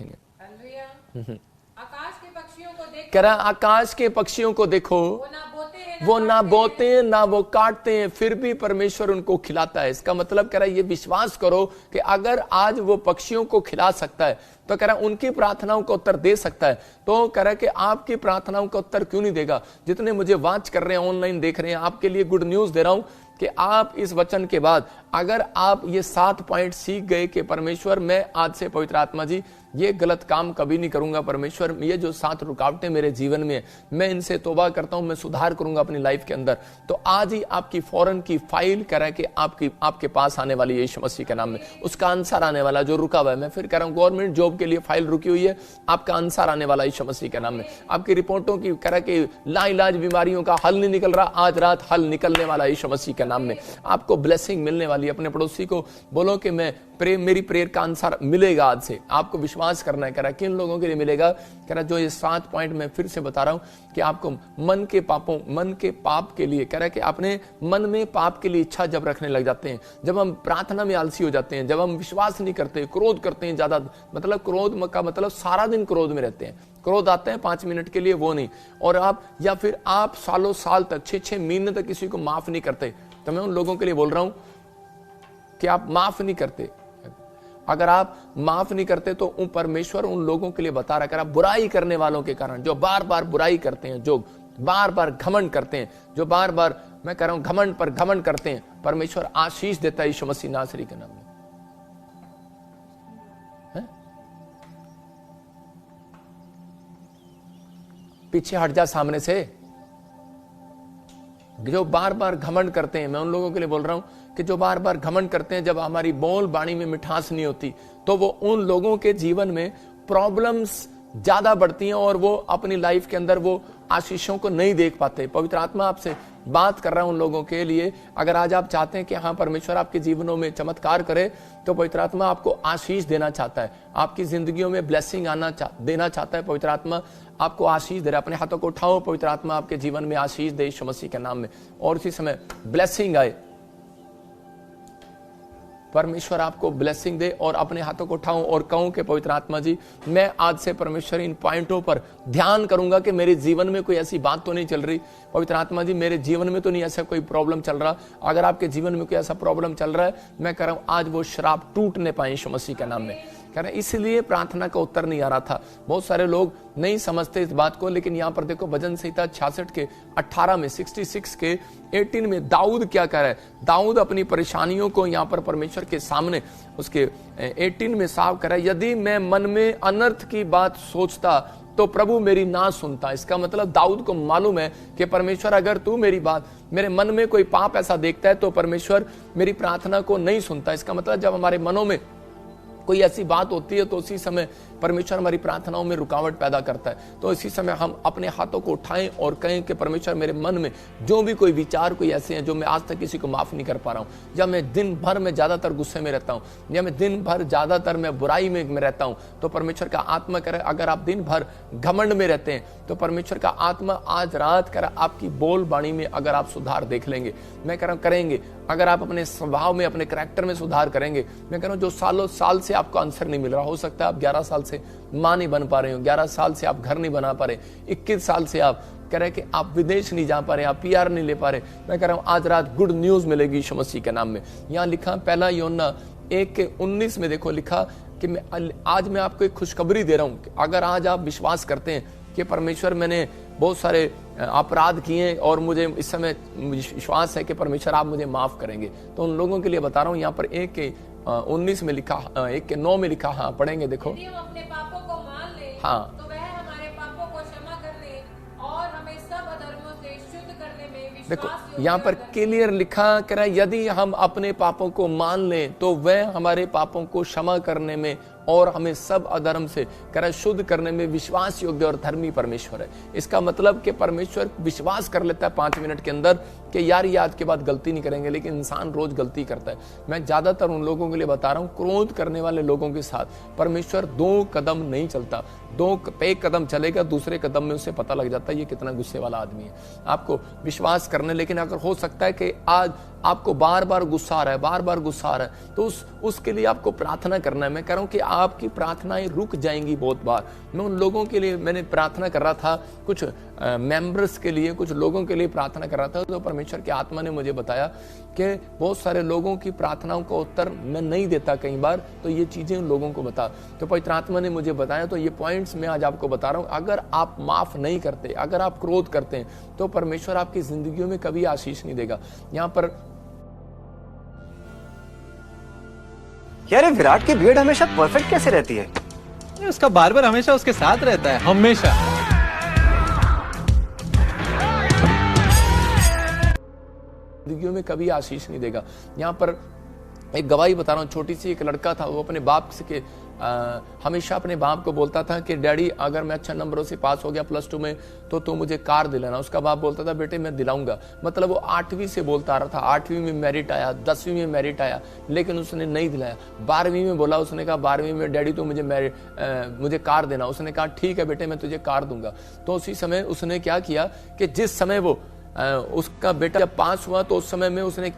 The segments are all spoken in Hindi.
देखेंगे। आकाश के पक्षियों को देखो, कह रहा आकाश के पक्षियों को देखो, वो ना बोते हैं ना वो काटते हैं, फिर भी परमेश्वर उनको खिलाता है। इसका मतलब कह रहा है ये विश्वास करो कि अगर आज वो पक्षियों को खिला सकता है तो कह रहा है उनकी प्रार्थनाओं का उत्तर दे सकता है। तो कह रहा है कि आपकी प्रार्थनाओं का उत्तर क्यों नहीं देगा। जितने मुझे वॉच कर रहे हैं, ऑनलाइन देख रहे हैं, आपके लिए गुड न्यूज दे रहा हूं कि आप इस वचन के बाद अगर आप ये 7 पॉइंट सीख गए कि परमेश्वर मैं आज से पवित्र आत्मा जी ये गलत काम कभी नहीं करूंगा, परमेश्वर ये जो 7 रुकावटें मेरे जीवन में है मैं इनसे तौबा करता हूं, मैं सुधार करूंगा अपनी लाइफ के अंदर, तो आज ही आपकी फौरन की फाइल कह रहा है कि आपके पास आने वाली यीशु मसीह के नाम में उसका आंसर आने वाला जो रुका हुआ है। मैं फिर कह रहा हूं गवर्नमेंट जॉब के लिए फाइल रुकी हुई है, आपका आंसर आने वाला यीशु मसीह के नाम में। आपकी रिपोर्टों की कह रहा है कि लाइलाज बीमारियों का हल नहीं निकल रहा, आज रात हल निकलने वाला यीशु मसीह के नाम में। आपको ब्लेसिंग मिलने वाली। अपने पड़ोसी को बोलो कि मेरी प्रेयर का आंसर मिलेगा आज से। आपको विश्वास करना है। कह रहा है किन लोगों के लिए मिलेगा, कह रहा है जो ये 7 पॉइंट मैं फिर से बता रहा हूं कि आपको मन के पाप के लिए, कह रहा है कि अपने मन में पाप के लिए इच्छा जब रखने लग जाते हैं, जब हम प्रार्थना में आलसी हो जाते हैं, जब हम विश्वास नहीं करते, क्रोध करते हैं ज्यादा, मतलब क्रोध का मतलब सारा दिन क्रोध में रहते हैं। क्रोध आते हैं 5 मिनट के लिए, वो नहीं। और आप या फिर आप सालों साल तक 6-6 महीने तक किसी को माफ नहीं करते, तो मैं उन लोगों के लिए बोल रहा हूं कि आप माफ नहीं करते। अगर आप माफ नहीं करते तो परमेश्वर उन लोगों के लिए बता रहा है, बुराई करने वालों के कारण, जो बार बार बुराई करते हैं, जो बार बार घमंड करते हैं, जो बार बार मैं कह रहा हूं घमंड पर घमंड करते हैं, परमेश्वर आशीष देता है यीशु मसीह नासरी के नाम में। पीछे हट जा सामने से। जो बार बार घमंड करते हैं, मैं उन लोगों के लिए बोल रहा हूं कि जो बार बार घमंड करते हैं, जब हमारी बोल बाणी में मिठास नहीं होती तो वो उन लोगों के जीवन में प्रॉब्लम्स ज्यादा बढ़ती हैं और वो अपनी लाइफ के अंदर वो आशीषों को नहीं देख पाते। पवित्र आत्मा आपसे बात कर रहा हूं उन लोगों के लिए। अगर आज आप चाहते हैं कि हाँ परमेश्वर आपके जीवनों में चमत्कार करे, तो पवित्र आत्मा आपको आशीष देना चाहता है, आपकी जिंदगियों में ब्लेसिंग देना चाहता है। पवित्र आत्मा आपको आशीष दे रहा है। अपने हाथों को उठाओ, पवित्र आत्मा आपके जीवन में आशीष दे यीशु मसीह के नाम में, और उसी समय ब्लेसिंग आए, परमेश्वर आपको ब्लेसिंग दे। और अपने हाथों को उठाऊं और कहूं कि पवित्र आत्मा जी मैं आज से परमेश्वर इन पॉइंटों पर ध्यान करूंगा कि मेरे जीवन में कोई ऐसी बात तो नहीं चल रही। पवित्र आत्मा जी मेरे जीवन में तो नहीं ऐसा कोई प्रॉब्लम चल रहा। अगर आपके जीवन में कोई ऐसा प्रॉब्लम चल रहा है, मैं कह रहा हूं आज वो श्राप टूटने पाए यीशु मसीह के नाम में। कह रहे इसलिए प्रार्थना का उत्तर नहीं आ रहा था। बहुत सारे लोग नहीं समझते इस बात को, लेकिन यहां पर देखो भजन संहिता 66 के 18 में 66 के 18 में दाऊद क्या कह रहा है। दाऊद अपनी परेशानियों को यहां पर परमेश्वर के सामने उसके 18 में साफ कर रहा है, यदि मैं मन में अनर्थ की बात सोचता तो प्रभु मेरी ना सुनता। इसका मतलब दाऊद को मालूम है कि परमेश्वर अगर तू मेरी बात, मेरे मन में कोई पाप ऐसा देखता है तो परमेश्वर मेरी प्रार्थना को नहीं सुनता। इसका मतलब जब हमारे मनों में कोई ऐसी बात होती है तो उसी समय परमेश्वर हमारी प्रार्थनाओं में रुकावट पैदा करता है। तो इसी समय हम अपने हाथों को उठाएं और कहें कि परमेश्वर मेरे मन में जो भी कोई विचार कोई ऐसे हैं जो मैं आज तक किसी को माफ नहीं कर पा रहा हूं, या मैं दिन भर में ज्यादातर गुस्से में रहता हूं, या मैं दिन भर ज्यादातर मैं बुराई में रहता हूं, तो परमेश्वर का आत्मा करे अगर आप दिन भर घमंड में रहते हैं तो परमेश्वर का आत्मा आज रात करे आपकी बोल बाणी में अगर आप सुधार देख लेंगे, मैं कह रहा हूं करेंगे। अगर आप अपने स्वभाव में अपने कैरेक्टर में सुधार करेंगे, मैं कह रहा हूं जो सालों साल से आपको आंसर नहीं मिल रहा, हो सकता है आप 11 साल से मां नहीं बन पा रहे हो, 11 साल से आप घर नहीं बना पा रहे, 21 साल से आप कह रहे कि आप विदेश नहीं जा पा रहे, आप PR नहीं ले पा रहे, मैं कह रहा हूं आज रात गुड न्यूज मिलेगी यीशु मसीह के नाम में। यहां लिखा 1 यूहन्ना 1:19 में देखो लिखा कि आज मैं आपको एक खुशखबरी दे रहा हूं। अगर आज आप विश्वास करते हैं कि परमेश्वर मैंने बहुत सारे अपराध किए और मुझे इस समय विश्वास है कि परमेश्वर आप मुझे माफ करेंगे, तो उन लोगों के लिए बता रहा हूं। यहाँ पर 1:19 में लिखा, 1:9 में लिखा, हाँ पढ़ेंगे देखो। यदि हम अपने पापों को मान लें, हाँ तो वह हमारे पापों को क्षमा करने और हमें सब अधर्मों से शुद्ध करने में विश्वास देखो यहाँ पर क्लियर लिखा कह रहा है यदि हम अपने पापों को मान लें तो वह हमारे पापों को क्षमा करने में और हमें सब अधर्म से कह रहा है शुद्ध करने में विश्वास योग्य और धर्मी परमेश्वर है। इसका मतलब कि परमेश्वर विश्वास कर लेता है 5 मिनट के अंदर कि यार ये आज के बाद गलती नहीं करेंगे, लेकिन इंसान रोज गलती करता है। मैं ज्यादातर उन लोगों के लिए बता रहा हूं, क्रोध करने वाले लोगों के साथ परमेश्वर 2 कदम नहीं चलता। एक कदम चलेगा, दूसरे कदम में उसे पता लग जाता है ये कितना गुस्से वाला आदमी है। आपको विश्वास करने, लेकिन अगर हो सकता है कि आज आपको बार बार गुस्सा आ रहा है, बार बार गुस्सा आ रहा है, तो उसके लिए आपको प्रार्थना करना है। मैं कह रहा हूं कि आपकी प्रार्थनाएं रुक जाएंगी बहुत बार। मैं उन लोगों के लिए मैंने प्रार्थना कर रहा था, कुछ मेंबर्स के लिए, कुछ लोगों के लिए प्रार्थना कर रहा था, तो परमेश्वर की आत्मा ने मुझे बताया कि बहुत सारे लोगों की प्रार्थनाओं का उत्तर मैं नहीं देता कई बार, तो ये चीजें उन लोगों को बता। तो पवित्र आत्मा ने मुझे बताया, तो ये पॉइंट्स मैं आज आपको बता रहा हूं। अगर आप माफ नहीं करते, अगर आप क्रोध करते हैं, तो परमेश्वर आपकी जिंदगियों में कभी आशीष नहीं देगा। यहाँ पर यार ये विराट की बियर्ड हमेशा परफेक्ट कैसे रहती है? उसका बार्बर हमेशा उसके साथ रहता है, हमेशा। जिंदगियों में कभी आशीष नहीं देगा। यहाँ पर एक गवाही बता रहा हूँ, छोटी सी एक लड़का था, वो अपने बाप से हमेशा अपने बाप को बोलता था कि डैडी अगर मैं अच्छा नंबरों से पास हो गया +2 में तो तू मुझे कार दिलाना। उसका बाप बोलता था बेटे मैं दिलाऊंगा। मतलब वो 8वीं से बोलता आ रहा था, 8वीं में मेरिट आया, 10वीं में मेरिट आया, लेकिन उसने नहीं दिलाया। 12वीं में बोला, उसने कहा 12वीं में डैडी तू मुझे कार देना। उसने कहा ठीक है बेटे मैं तुझे कार दूंगा। तो उसी समय उसने क्या किया कि जिस समय वो उसका बेटा जब पास हुआ, तो उस समय में उसने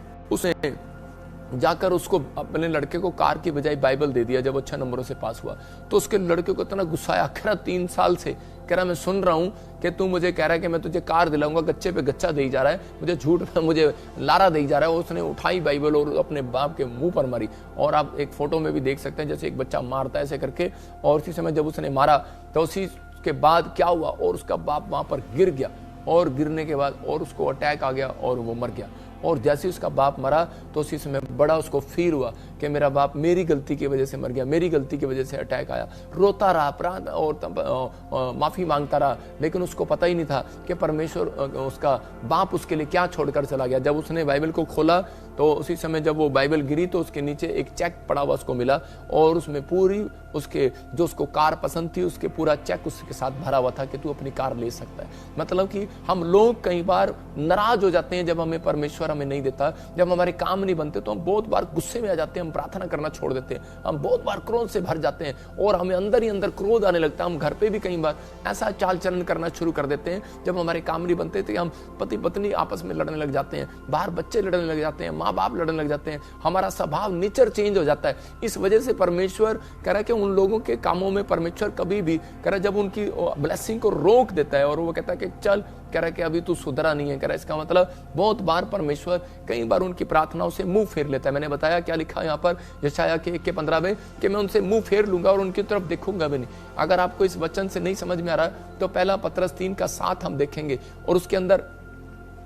जाकर उसको अपने लड़के को कार की बजाय बाइबल दे दिया। जब अच्छा नंबरों से पास हुआ तो उसके लड़के को इतना गुस्सा आया, कह रहा 3 साल से कह रहा मैं सुन रहा हूं कि तू मुझे कह रहा है कि मैं तुझे कार दिलाऊंगा, गच्चे पे गच्चा दे जा रहा है, मुझे झूठ मुझे लारा दे जा रहा है। उसने उठाई बाइबल और अपने बाप के मुंह पर मारी। और आप एक फोटो में भी देख सकते हैं जैसे एक बच्चा मारता है ऐसे करके। और उसी समय जब उसने मारा तो उसी के बाद क्या हुआ, और उसका बाप वहां पर गिर गया, और गिरने के बाद और उसको अटैक आ गया और वो मर गया। और जैसे उसका बाप मरा तो उसी समय बड़ा उसको फील हुआ कि मेरा बाप मेरी गलती की वजह से मर गया, मेरी गलती की वजह से अटैक आया। रोता रहा, प्राण और माफी मांगता रहा, लेकिन उसको पता ही नहीं था कि परमेश्वर उसका बाप उसके लिए क्या छोड़कर चला गया। जब उसने बाइबल को खोला तो उसी समय जब वो बाइबल गिरी तो उसके नीचे एक चेक पड़ा हुआ उसको मिला, और उसमें पूरी उसके जो उसको कार पसंद थी उसके पूरा चेक उसके साथ भरा हुआ था कि तू अपनी कार ले सकता है। मतलब कि हम लोग कई बार नाराज हो जाते हैं जब हमें परमेश्वर हमें नहीं देता, जब हमारे काम नहीं बनते तो हम बहुत बार गुस्से में आ जाते हैं, हम प्रार्थना करना छोड़ देते हैं, हम बहुत बार क्रोध से भर जाते हैं और हमें अंदर ही अंदर क्रोध आने लगता है। हम घर पे भी कई बार ऐसा चाल चलन करना शुरू कर देते हैं, जब हमारे काम नहीं बनते तो हम पति पत्नी आपस में लड़ने लग जाते हैं, बाहर बच्चे लड़ने लग जाते हैं, माँ बाप लड़ने लग जाते हैं, हमारा स्वभाव नेचर चेंज हो जाता है। इस वजह से परमेश्वर कह रहा है कि उन लोगों के कामों में परमेश्वर कभी भी कह रहा है जब उनकी ब्लेसिंग को रोक देता है और वो कहता है कि चल, कह रहा है कि अभी तू सुधरा नहीं है, कह रहा है इसका मतलब बहुत बार परमेश्वर कई बार उनकी प्रार्थनाओं से मुंह फेर लेता है। मैंने बताया क्या लिखा यहाँ पर यशायाह के 1:15 में कि मैं उनसे मुंह फेर लूंगा और उनकी तरफ देखूंगा भी नहीं। अगर आपको इस वचन से नहीं समझ में आ रहा तो पहला पत्रस 3:7 हम देखेंगे और उसके अंदर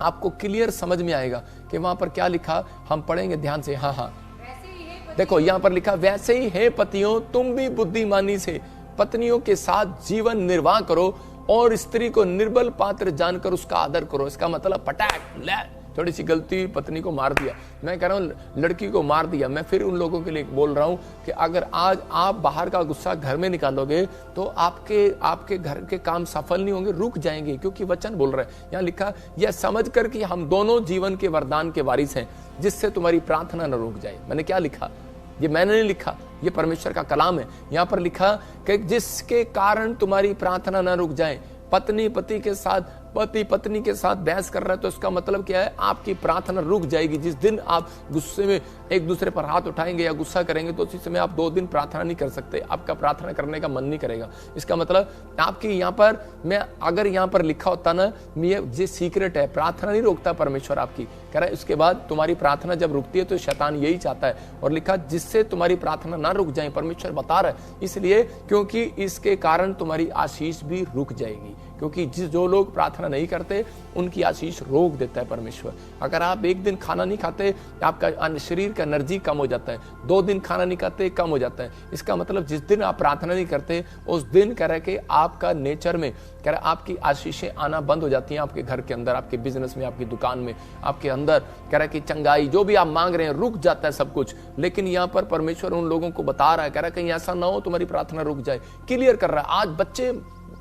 आपको क्लियर समझ में आएगा कि वहां पर क्या लिखा। हम पढ़ेंगे ध्यान से। हाँ देखो यहाँ पर लिखा, वैसे ही है पतियों तुम भी बुद्धिमानी से पत्नियों के साथ जीवन निर्वाह करो और स्त्री को निर्बल पात्र जानकर उसका आदर करो। इसका मतलब पटाक ले, थोड़ी सी गलती पत्नी को मार दिया, मैं कह रहा हूं लड़की को मार दिया। मैं फिर उन लोगों के लिए बोल रहा हूं कि अगर आज आप बाहर का गुस्सा घर में निकालोगे तो आपके घर के काम सफल नहीं होंगे, रुक जाएंगे, क्योंकि वचन बोल रहा है। यहाँ लिखा, यह समझ कर कि हम दोनों जीवन के वरदान के वारिस हैं, जिससे तुम्हारी प्रार्थना न रुक जाए। मैंने क्या लिखा, ये मैंने नहीं लिखा, ये परमेश्वर का कलाम है। यहाँ पर लिखा कि जिसके कारण तुम्हारी प्रार्थना न रुक जाए। पत्नी पति के साथ, पति पत्नी के साथ बहस कर रहा है तो इसका मतलब क्या है, आपकी प्रार्थना रुक जाएगी। जिस दिन आप गुस्से में एक दूसरे पर हाथ उठाएंगे या गुस्सा करेंगे तो उसी समय आप 2 दिन प्रार्थना नहीं कर सकते, आपका प्रार्थना करने का मन नहीं करेगा। इसका मतलब आपकी यहाँ पर मैं अगर यहाँ पर लिखा होता ना, ये सीक्रेट है, प्रार्थना नहीं रोकता परमेश्वर आपकी, कह रहा है उसके बाद तुम्हारी प्रार्थना जब रुकती है तो शैतान यही चाहता है। और लिखा जिससे तुम्हारी प्रार्थना ना रुक जाए, परमेश्वर बता रहा है, इसलिए क्योंकि इसके कारण तुम्हारी आशीष भी रुक जाएगी। क्योंकि जो लोग प्रार्थना नहीं करते उनकी आशीष रोक देता है परमेश्वर। अगर आप 1 दिन खाना नहीं खाते, आपका शरीर का एनर्जी कम हो जाता है, 2 दिन खाना नहीं खाते कम हो जाता है। इसका मतलब जिस दिन आप प्रार्थना नहीं करते उस दिन कह रहा है कि आपका नेचर में कह रहा है आपकी आशीषें आना बंद हो जाती हैं, आपके घर के अंदर, आपके बिजनेस में, आपकी दुकान में, आपके अंदर कह रहा है कि चंगाई जो भी आप मांग रहे हैं रुक जाता है सब कुछ। लेकिन यहाँ पर परमेश्वर उन लोगों को बता रहा है, कह रहा है कहीं ऐसा ना हो तुम्हारी प्रार्थना रुक जाए, क्लियर कर रहा है। आज बच्चे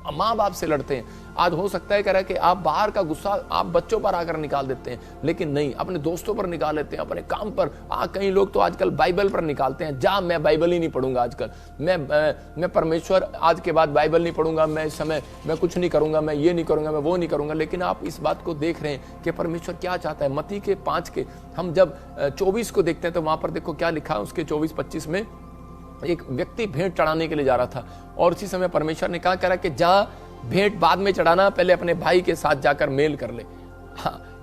माँ बाप से लड़ते हैं। आज हो सकता है कह रहा है कि आप बाहर का गुस्सा आप बच्चों पर आकर निकाल देते हैं, लेकिन नहीं, अपने दोस्तों पर निकाल लेते हैं, अपने काम पर। कई लोग तो आजकल बाइबल पर निकालते हैं, जा मैं बाइबल ही नहीं पढ़ूंगा आजकल, मैं परमेश्वर आज के बाद बाइबल नहीं पढ़ूंगा, मैं इस समय मैं कुछ नहीं करूंगा, मैं ये नहीं करूंगा, मैं वो नहीं करूंगा। लेकिन आप इस बात को देख रहे हैं कि परमेश्वर क्या चाहता है। मत्ती के 5 के हम जब 24 को देखते हैं तो वहां पर देखो क्या लिखा है उसके 24-25 में। एक व्यक्ति भेंट चढ़ाने के लिए जा रहा था और उसी समय परमेश्वर ने कहा, कह रहा कि जा भेंट बाद में चढ़ाना, पहले अपने भाई के साथ जाकर मेल कर ले।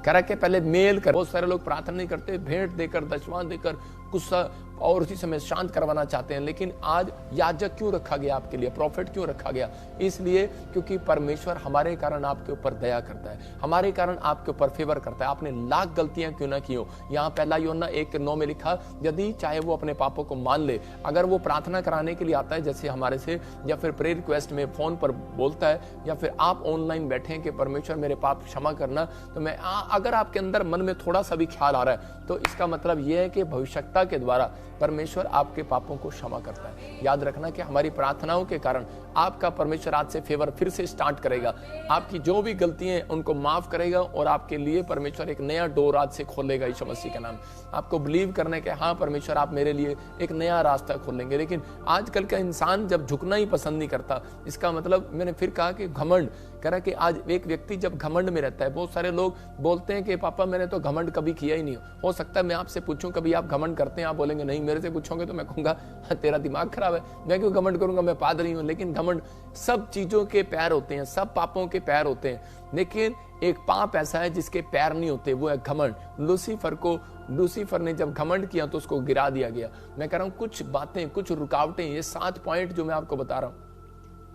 कह रहा कि पहले मेल कर। बहुत सारे लोग प्रार्थना नहीं करते, भेंट देकर, दशवां देकर, गुस्सा और उसी समय शांत करवाना चाहते हैं। लेकिन आज याजक क्यों रखा गया आपके लिए, प्रॉफिट क्यों रखा गया? इसलिए क्योंकि परमेश्वर हमारे कारण आपके ऊपर दया करता है, हमारे कारण आपके ऊपर फेवर करता है। आपने लाख गलतियां क्यों ना की हो। यहाँ पहला यूहन्ना 1:9 में लिखा, यदि चाहे वो अपने पापों को मान ले, अगर वो प्रार्थना कराने के लिए आता है जैसे हमारे से, या फिर प्रेयर रिक्वेस्ट में फोन पर बोलता है, या फिर आप ऑनलाइन बैठे हैं कि परमेश्वर मेरे पाप क्षमा करना, तो मैं अगर आपके अंदर मन में थोड़ा सा भी ख्याल आ रहा है तो इसका मतलब यह है कि भविष्यता के द्वारा परमेश्वर आपके पापों को क्षमा करता है। याद रखना कि हमारी प्रार्थनाओं के कारण आपका परमेश्वर आज से फेवर फिर से स्टार्ट करेगा, आपकी जो भी गलतियां हैं उनको माफ करेगा और आपके लिए परमेश्वर एक नया डोर आज से खोलेगा यीशु मसीह के नाम। आपको बिलीव करने के, हाँ परमेश्वर आप मेरे लिए एक नया रास्ता खोलेंगे। लेकिन आजकल का इंसान जब झुकना ही पसंद नहीं करता, इसका मतलब मैंने फिर कहा कि घमंड, कह रहा कि आज एक व्यक्ति जब घमंड में रहता है, बहुत सारे लोग बोलते हैं कि पापा मैंने तो घमंड कभी किया ही नहीं। हो सकता है मैं आपसे पूछूं कभी आप घमंड करते हैं, आप बोलेंगे नहीं। मेरे से पूछोगे तो मैं कहूंगा तेरा दिमाग खराब है, मैं क्यों घमंड करूंगा, मैं पादरी हूं। लेकिन घमंड सब चीजों के पैर होते हैं, सब पापों के पैर होते हैं, लेकिन एक पाप ऐसा है जिसके पैर नहीं होते, वो है घमंड। लूसीफर ने जब घमंड किया तो उसको गिरा दिया गया। मैं कह रहा हूं कुछ बातें, कुछ रुकावटें, ये 7 पॉइंट जो मैं आपको बता रहा हूं,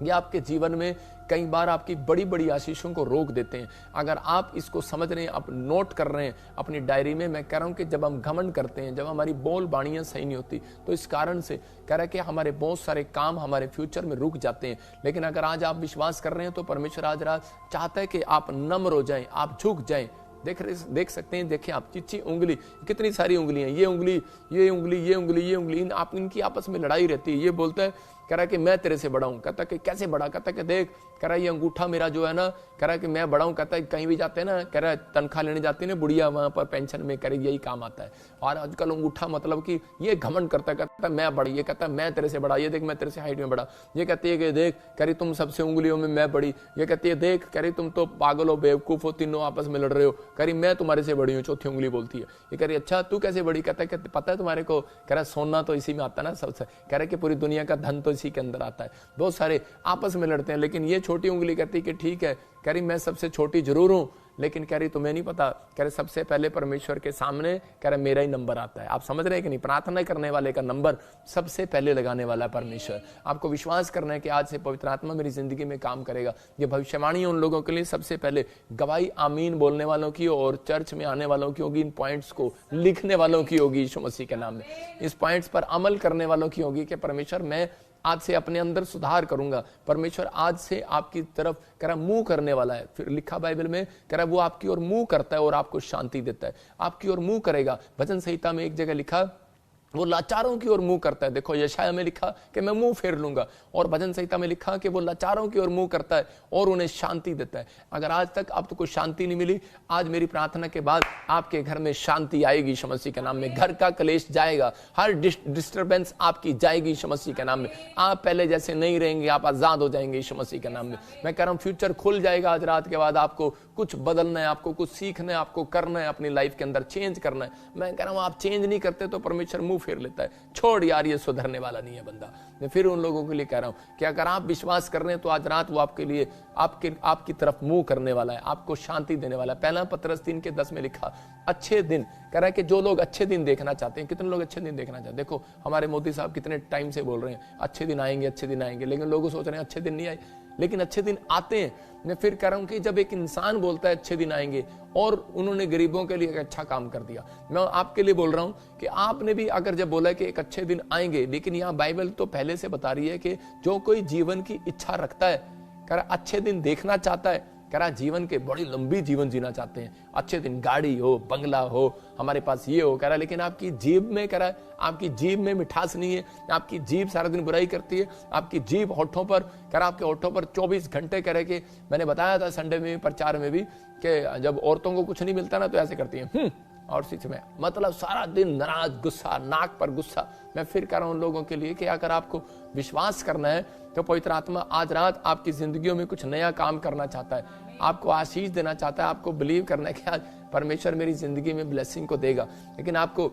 ये आपके जीवन में कई बार आपकी बड़ी बड़ी आशीषों को रोक देते हैं। अगर आप इसको समझ रहे हैं, आप नोट कर रहे हैं अपनी डायरी में, मैं कह रहा हूं कि जब हम घमंड करते हैं, जब हमारी बोल बाणियां सही नहीं होती, तो इस कारण से कह रहा है कि हमारे बहुत सारे काम हमारे फ्यूचर में रुक जाते हैं। लेकिन अगर आज आप विश्वास कर रहे हैं तो परमेश्वर आज रात चाहता है कि आप नम्र हो जाएं, आप झुक जाएं। देख सकते हैं, देखिए आप चिच्ची उंगली, कितनी सारी उंगलियां, ये उंगली, ये उंगली, ये उंगली, ये उंगली, इनकी आपस में लड़ाई रहती है। ये बोलता है, कह रहा है कि मैं तेरे से बड़ा हूं, कहता कि कैसे बड़ा, कहता कि देख, कह रहा है ये अंगूठा मेरा जो है ना, कह रहा है कि मैं बड़ा हूं, कहता है कहीं भी जाते हैं ना, कह रहा है तनख्वाह लेने जाती है ना बुढ़िया, वहां पर पेंशन में करे यही काम आता है। और आजकल अंगूठा मतलब कि ये घमंड करता है, कहता है मैं बड़ी, ये कहता है मैं तेरे से बड़ा, ये देख मैं तेरे से हाइट में बड़ा, ये कहती है कि देख कह रही तुम सबसे उंगलियों में मैं बड़ी, ये कहती है देख कह रही तुम तो पागल हो, बेवकूफ हो, तीनों आपस में लड़ रहे हो, कह रही मैं तुम्हारे से बड़ी हूँ, चौथी उंगली बोलती है। ये कह रही अच्छा तू कैसे बड़ी, कहता है पता है तुम्हारे को, कह रहा सोना तो इसी में आता है ना सबसे, कह रहे कि पूरी दुनिया का धन तो इसी के अंदर आता है। बहुत सारे आपस में लड़ते हैं, लेकिन ये छोटी उंगली कहती कि ठीक है, कह रही मैं सबसे छोटी जरूर हूं, लेकिन कह रही तुम्हें नहीं पता, कह रहे सबसे पहले परमेश्वर के सामने कह रहे मेरा ही नंबर आता है। आप समझ रहे हैं कि नहीं? प्रार्थना करने वाले का नंबर सबसे पहले लगाने वाला है परमेश्वर। आपको विश्वास करना है कि आज से पवित्र आत्मा मेरी जिंदगी में काम करेगा। ये भविष्यवाणी उन लोगों के लिए सबसे पहले गवाही आमीन बोलने वालों की और चर्च में आने वालों की होगी, इन पॉइंट्स को लिखने वालों की होगी यीशु मसीह के नाम में, इस पॉइंट्स पर अमल करने वालों की होगी कि परमेश्वर मैं आज से अपने अंदर सुधार करूंगा। परमेश्वर आज से आपकी तरफ कह रहा मुंह करने वाला है। फिर लिखा बाइबल में कह रहा वो आपकी ओर मुंह करता है और आपको शांति देता है, आपकी ओर मुंह करेगा। भजन संहिता में एक जगह लिखा वो लाचारों की ओर मुंह करता है। देखो यशाया में लिखा कि मैं मुंह फेर लूंगा, और भजन संहिता में लिखा कि वो लाचारों की ओर मुंह करता है और उन्हें शांति देता है। अगर आज तक आपको कोई शांति नहीं मिली, आज मेरी प्रार्थना के बाद आपके घर में शांति आएगी यीशु मसीह के नाम में। घर का कलेश जाएगा, हर डिस्टर्बेंस आपकी जाएगी यीशु मसीह के नाम में। आप पहले जैसे नहीं रहेंगे, आप आजाद हो जाएंगे यीशु मसीह के नाम में। मैं कह रहा हूँ फ्यूचर खुल जाएगा आज रात के बाद। आपको कुछ बदलना है, आपको कुछ सीखना है, आपको करना है, अपनी लाइफ के अंदर चेंज करना है। मैं कह रहा हूँ आप चेंज नहीं करते तो परमेश्वर मुंह फेर लेता है, छोड़ यार ये सुधरने वाला नहीं है बंदा। मैं फिर उन लोगों के लिए कह रहा हूं कि अगर आप विश्वास कर रहे हैं तो आज रात वो आपके लिए आपकी तरफ मुंह करने वाला है, आपको शांति देने वाला है। पहला पतरस 3:10 में लिखा अच्छे दिन, कह रहा है कि जो लोग अच्छे दिन देखना चाहते हैं, कितने लोग अच्छे दिन देखना चाहते हैं? देखो हमारे मोदी साहब कितने टाइम से बोल रहे हैं अच्छे दिन आएंगे, अच्छे दिन आएंगे, लेकिन लोग सोच रहे हैं अच्छे दिन नहीं आए, लेकिन अच्छे दिन आते हैं। मैं फिर कह रहा हूं कि जब एक इंसान बोलता है अच्छे दिन आएंगे और उन्होंने गरीबों के लिए एक अच्छा काम कर दिया, मैं आपके लिए बोल रहा हूं कि आपने भी अगर जब बोला कि एक अच्छे दिन आएंगे, लेकिन यहां बाइबल तो पहले से बता रही है कि जो कोई जीवन की इच्छा रखता है, कह रहा अच्छे दिन देखना चाहता है, कह रहा जीवन के बड़ी लंबी जीवन जीना चाहते हैं, अच्छे दिन, गाड़ी हो, बंगला हो, हमारे पास ये हो, कह रहा लेकिन आपकी जीभ में, कह रहा आपकी जीभ में मिठास नहीं है, आपकी जीभ सारा दिन बुराई करती है, आपकी जीभ होठों पर, कह रहा आपके होठों पर 24 घंटे, कह रहे कि मैंने बताया था संडे में प्रचार में भी कि जब औरतों को कुछ नहीं मिलता ना तो ऐसे करती है और इसी समय मतलब सारा दिन नाराज, गुस्सा, नाक पर गुस्सा। मैं फिर कह रहा हूं उन लोगों के लिए कि अगर आपको विश्वास करना है तो पवित्र आत्मा आज रात आपकी जिंदगियों में कुछ नया काम करना चाहता है, आपको आशीष देना चाहता है, आपको बिलीव करना है कि आज परमेश्वर मेरी जिंदगी में ब्लेसिंग को देगा। लेकिन आपको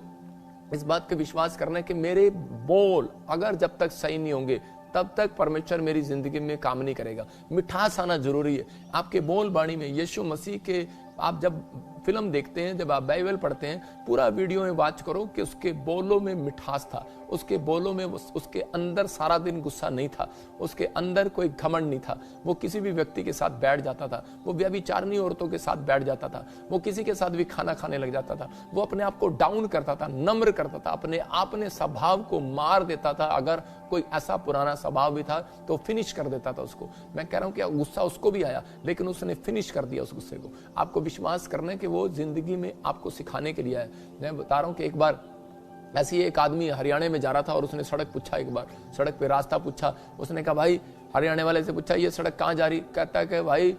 इस बात का विश्वास करना है कि मेरे बोल अगर जब तक सही नहीं होंगे तब तक परमेश्वर मेरी जिंदगी में काम नहीं करेगा। मिठास आना जरूरी है आपके बोल बाणी में। यीशु मसीह के आप जब फिल्म देखते हैं, जब आप बाइबल पढ़ते हैं, पूरा वीडियो में वाच करो कि उसके बोलों में मिठास था, उसके बोलों में, उसके अंदर सारा दिन गुस्सा नहीं था, उसके अंदर कोई घमंड नहीं था। वो किसी भी व्यक्ति के साथ बैठ जाता था, वो व्यभिचारिणी औरतों के साथ बैठ जाता था, वो किसी के साथ भी खाना खाने लग जाता था, वो अपने आप को डाउन करता था, नम्र करता था, अपने स्वभाव को मार देता था। अगर कोई ऐसा पुराना स्वभाव भी था तो फिनिश कर देता था उसको। मैं कह रहा हूं कि गुस्सा उसको भी आया लेकिन उसने फिनिश कर दिया उस गुस्से को। आपको विश्वास करना है कि वो जिंदगी में आपको सिखाने के लिए आया। मैं बता रहा हूं कि एक बार ऐसी एक आदमी हरियाणा में जा रहा था और उसने सड़क पूछा, एक बार सड़क पे रास्ता पूछा, उसने कहा भाई, हरियाणा वाले से पूछा ये सड़क कहाँ जा रही, कहता है कि भाई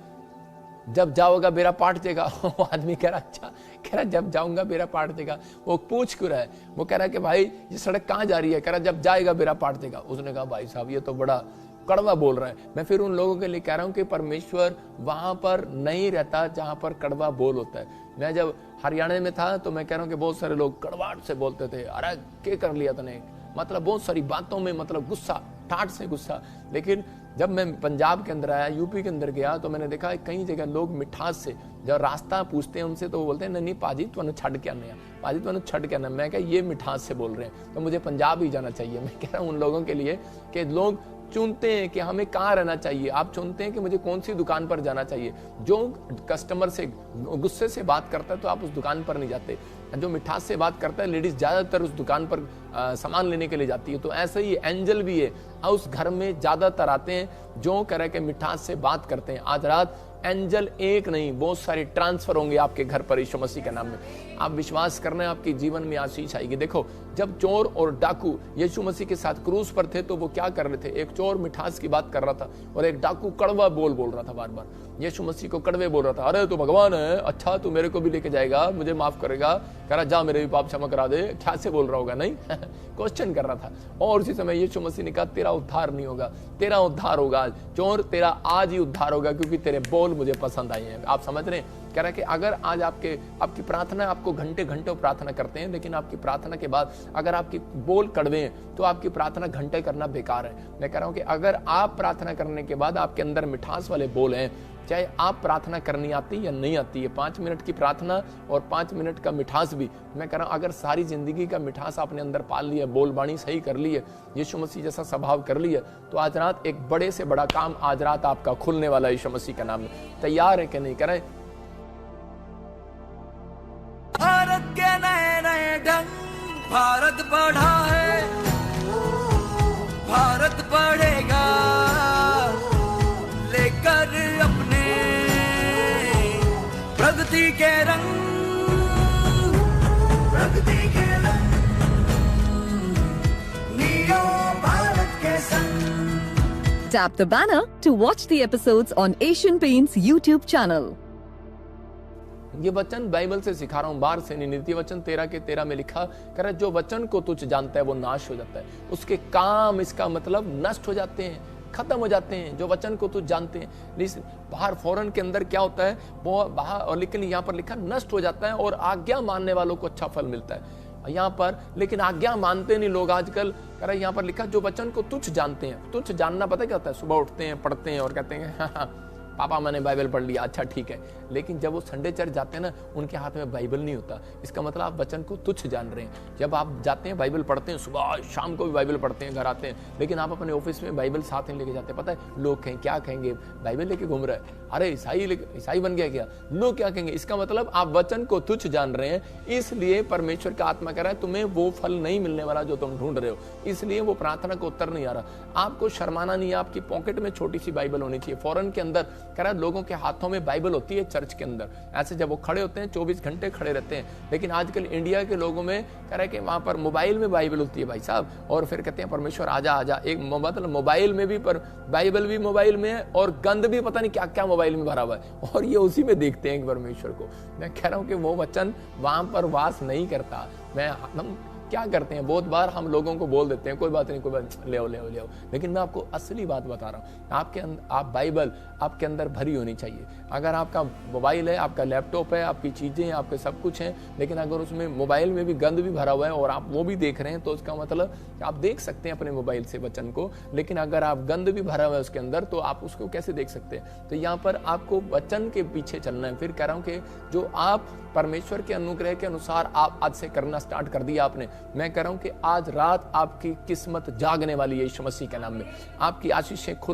जब जाओगा बेरा पाट देगा। वो आदमी कह रहा अच्छा, कह रहा जब जाऊंगा बेरा पाट देगा। वो पूछ क्यों रहा है, वो कह रहा कि भाई ये सड़क कहाँ जा रही है, कह रहा जब जाएगा बेरा पाट देगा। उसने कहा भाई साहब ये तो बड़ा कड़वा बोल रहा है। मैं फिर उन लोगों के लिए कह रहा हूं कि परमेश्वर वहां पर नहीं रहता जहां पर कड़वा बोल होता है। मैं जब हरियाणा में था तो मैं कह रहा हूं कि बहुत सारे लोग कड़वाहट से बोलते थे, अरे क्या कर लिया तूने, मतलब बहुत सारी बातों में मतलब गुस्सा, ठाठ से गुस्सा। लेकिन जब मैं पंजाब के अंदर आया, यूपी के अंदर गया, तो मैंने देखा कई जगह लोग मिठास से जब रास्ता पूछते हैं उनसे तो वो बोलते हैं नहीं पाजी तुम छड़ के आने, पाजी तुम छड़ के आना। मैं क्या ये मिठास से बोल रहे हैं तो मुझे पंजाब ही जाना चाहिए। मैं कह रहा हूँ उन लोगों के लिए कि लोग चुनते हैं कि हमें कहाँ रहना चाहिए, आप चुनते हैं कि मुझे कौन सी दुकान पर जाना चाहिए। जो कस्टमर से गुस्से से बात करता है तो आप उस दुकान पर नहीं जाते, जो मिठास से बात करता है लेडीज ज्यादातर उस दुकान पर सामान लेने के लिए जाती है। तो ऐसे ही एंजल भी है, उस घर में ज्यादातर आते हैं जो कह के मिठास से बात करते हैं। आज रात एंजल एक नहीं बहुत सारे ट्रांसफर होंगे आपके घर पर यीशु मसीह के नाम में। आप विश्वास करना है आपके जीवन में आशीष आएगी। देखो जब चोर और डाकू यीशु मसीह के साथ क्रूस पर थे तो वो क्या कर रहे थे, एक चोर मिठास की बात कर रहा था और एक डाकू कड़वा बोल रहा था, बार बार यीशु मसीह को कड़वे बोल रहा था। अरे तू भगवान है, अच्छा तू मेरे को भी लेके जाएगा, मुझे माफ करेगा, कह रहा जा मेरे भी पाप क्षमा करा दे, क्या से बोल रहा होगा, नहीं क्वेश्चन कर रहा था। और उसी समय यीशु मसीह ने कहा तेरा उद्धार नहीं होगा, तेरा उद्धार होगा आज, चोर तेरा आज ही उद्धार होगा क्योंकि तेरे बोल मुझे पसंद आए हैं। आप समझ रहे हैं, कह रहा है कि अगर आज आपकी प्रार्थना, आपको घंटे घंटों प्रार्थना करते हैं लेकिन आपकी प्रार्थना के बाद अगर आपकी बोल कड़वे हैं तो आपकी प्रार्थना घंटे करना बेकार है। मैं कह रहा हूं कि अगर आप प्रार्थना करने के बाद आपके अंदर मिठास वाले बोल हैं, चाहे आप प्रार्थना करनी आती या नहीं आती है, 5 मिनट की प्रार्थना और 5 मिनट का मिठास भी, मैं कह रहा हूं अगर सारी जिंदगी का मिठास आपने अंदर पाल लिया, बोल बाणी सही कर ली है, यीशु मसीह जैसा स्वभाव कर लिया, तो आज रात एक बड़े से बड़ा काम आज रात आपका खुलने वाला यीशु मसीह का नाम में। तैयार है कि नहीं? कह रहे भारत के नए नए ढंग, भारत बढ़ा है, भारत बढ़ेगा लेकर अपने प्रगति के रंग, प्रगति के रंग, नियो भारत के संग। Tap the banner to watch the episodes on Asian Paints YouTube channel. ये वचन बाइबल से सिखा रहा हूं, बाहर से नहीं। नीति वचन 13 के 13 में लिखा, कह रहा जो वचन को तुच्छ जानता है वो नाश हो जाता है, उसके काम इसका मतलब नष्ट हो जाते हैं, खत्म हो जाते हैं। जो वचन को तुच्छ जानते हैं, बाहर फॉरेन के अंदर क्या होता है वो बाहर, और लेकिन यहाँ पर लिखा नष्ट हो जाता है और आज्ञा मानने वालों को अच्छा फल मिलता है यहाँ पर। लेकिन आज्ञा मानते नहीं लोग आजकल। कह रहा यहाँ पर लिखा जो वचन को तुच्छ जानते हैं। तुच्छ जानना पता क्या होता है? सुबह उठते हैं, पढ़ते हैं और कहते हैं हाँ पापा मैंने बाइबल पढ़ लिया, अच्छा ठीक है। लेकिन जब वो संडे चर्च जाते हैं ना, उनके हाथ में बाइबल नहीं होता, इसका मतलब आप वचन को तुच्छ जान रहे हैं। जब आप जाते हैं बाइबल पढ़ते हैं, सुबह शाम को भी बाइबल पढ़ते हैं, घर आते हैं, लेकिन आप अपने ऑफिस में बाइबल साथ में लेके जाते हैं। पता है लोग कहें क्या कहेंगे, बाइबल लेके घूम रहा है, अरे ईसाई बन गया क्या, लोग क्या कहेंगे। इसका मतलब आप वचन को तुच्छ जान रहे हैं, इसलिए परमेश्वर का आत्मा कह रहा है तुम्हें वो फल नहीं मिलने वाला जो तुम ढूंढ रहे हो, इसलिए वो प्रार्थना को उत्तर नहीं आ रहा। आपको शर्माना नहीं है, आपकी पॉकेट में छोटी सी बाइबल होनी चाहिए। फॉरेन के अंदर कह रहा है लोगों के हाथों में बाइबल होती है चर्च के अंदर, ऐसे जब वो खड़े होते हैं 24 घंटे खड़े रहते हैं। लेकिन आजकल इंडिया के लोगों में कह रहा है कि वहां पर मोबाइल में बाइबल होती है भाई साहब, और फिर कहते हैं परमेश्वर आजा आजा। एक मतलब मोबाइल में भी, पर बाइबल भी मोबाइल में है और गंद भी पता नहीं क्या क्या मोबाइल में भरा हुआ है, और ये उसी में देखते हैं परमेश्वर को। मैं कह रहा हूं कि वो वचन वहां पर वास नहीं करता। हम क्या करते हैं, बहुत बार हम लोगों को बोल देते हैं कोई बात नहीं, कोई बात, ले आओ ले आओ ले आओ, लेकिन मैं आपको असली बात बता रहा हूँ। आप बाइबल आपके अंदर भरी होनी चाहिए। अगर आपका मोबाइल है, आपका लैपटॉप है, आपकी चीजें हैं, आपके सब कुछ हैं, लेकिन अगर उसमें मोबाइल में भी गंद भी भरा हुआ है और आप वो भी देख रहे हैं, तो उसका मतलब आप देख सकते हैं अपने मोबाइल से वचन को, लेकिन अगर आप गंद भी भरा हुआ है उसके अंदर, तो आप उसको कैसे देख सकते हैं। तो यहाँ पर आपको वचन के पीछे चलना है। फिर कह रहा हूँ कि जो आप परमेश्वर के अनुग्रह के अनुसार आप आज से करना स्टार्ट कर दिया आपने, मैं कह रहा हूं कि आज रात आपकी किस्मत जागने वाली है यीशु मसीह के नाम में। आपकी आशीषें खुल